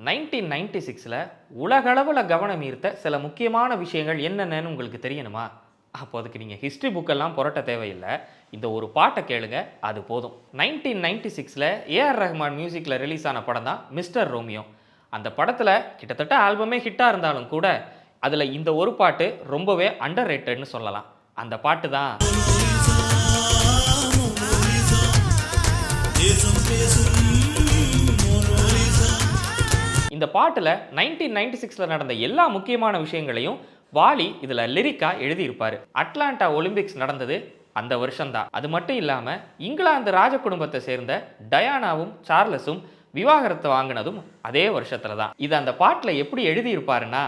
1996ல் உலகளவில் கவனம் ஈர்த்த சில முக்கியமான விஷயங்கள் என்னென்னு உங்களுக்கு தெரியணுமா? அப்போ அதுக்கு நீங்கள் ஹிஸ்ட்ரி புக்கெல்லாம் புரட்ட தேவையில்லை. இந்த ஒரு பாட்டை கேளுங்க, அது போதும். 1996ல் ஏஆர் ரஹ்மான் மியூசிக்கில் ரிலீஸ் ஆன படம் தான் மிஸ்டர் ரோமியோ. அந்த படத்தில் கிட்டத்தட்ட ஆல்பமே ஹிட்டாக இருந்தாலும் கூட அதில் இந்த ஒரு பாட்டு ரொம்பவே அண்டர் ரேட்டட்னு சொல்லலாம். அந்த பாட்டு தான் இந்த பாட்டில் 1996ல் நடந்த எல்லா முக்கியமான விஷயங்களையும் வாலி இதில் லிரிக்காக எழுதியிருப்பார். அட்லாண்டா ஒலிம்பிக்ஸ் நடந்தது அந்த வருஷம்தான். அது மட்டும் இல்லாமல் இங்கிலாந்து ராஜ குடும்பத்தை சேர்ந்த டயானாவும் சார்லஸும் விவாகரத்து வாங்கினதும் அதே வருஷத்துல தான். இது அந்த பாட்டில் எப்படி எழுதியிருப்பாருன்னா,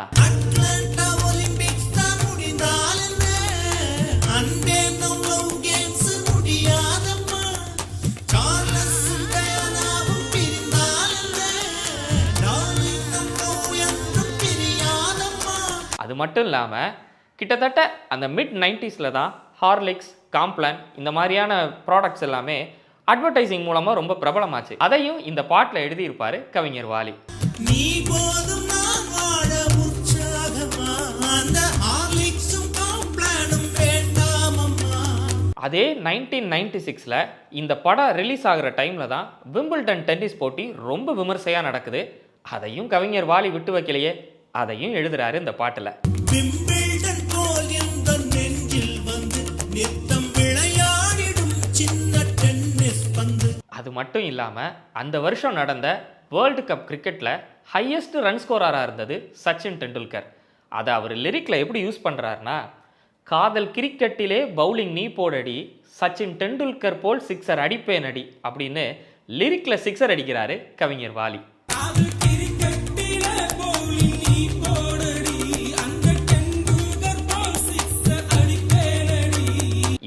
அது மட்டும் இல்லாமல் கிட்டத்தட்ட அந்த மிட் 90ஸ்ல தான் ஹார்லிக்ஸ், காம்ப்ளான் இந்த மாதிரியான ப்ராடக்ட்ஸ் எல்லாமே அட்வர்டைசிங் மூலமாக ரொம்ப பிரபலமாச்சு. அதையும் இந்த பாட்டில் எழுதியிருப்பார் கவிஞர் வாலி. அதே 1996ல் இந்த படம் ரிலீஸ் ஆகிற டைமில் தான் விம்பிள்டன் டென்னிஸ் போட்டி ரொம்ப விமர்சையாக நடக்குது. அதையும் கவிஞர் வாலி விட்டு வைக்கலையே, அதையும் எழுதுறாரு இந்த பாட்டில். அது மட்டும் இல்லாமல் அந்த வருஷம் நடந்த வேர்ல்டு கப் கிரிக்கெட்டில் ஹையஸ்ட் ரன் ஸ்கோரராக இருந்தது சச்சின் டெண்டுல்கர். அதை அவர் லிரிக்கில் எப்படி யூஸ் பண்ணுறாருனா, காதல் கிரிக்கெட்டிலே பவுலிங் நீ போடடி, சச்சின் டெண்டுல்கர் போல் சிக்ஸர் அடிப்பேன் அடி அப்படின்னு லிரிக்கில் சிக்ஸர் அடிக்கிறாரு கவிஞர் வாலி.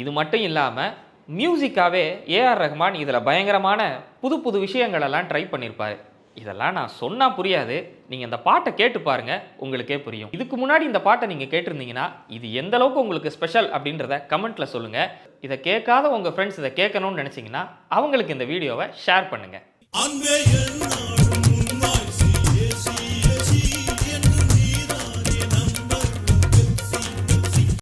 இது மட்டும் இல்லாமல் மியூசிக்காகவே ஏஆர் ரஹ்மான் இதில் பயங்கரமான புது புது விஷயங்களெல்லாம் ட்ரை பண்ணியிருப்பார். இதெல்லாம் நான் சொன்னால் புரியாது, நீங்கள் இந்த பாட்டை கேட்டு பாருங்கள், உங்களுக்கே புரியும். இதுக்கு முன்னாடி இந்த பாட்டை நீங்கள் கேட்டிருந்தீங்கன்னா இது எந்த அளவுக்கு உங்களுக்கு ஸ்பெஷல் அப்படின்றத கமெண்ட்டில் சொல்லுங்கள். இதை கேட்காத உங்கள் ஃப்ரெண்ட்ஸ் இதை கேட்கணும்னு நினச்சிங்கன்னா அவங்களுக்கு இந்த வீடியோவை ஷேர் பண்ணுங்கள்.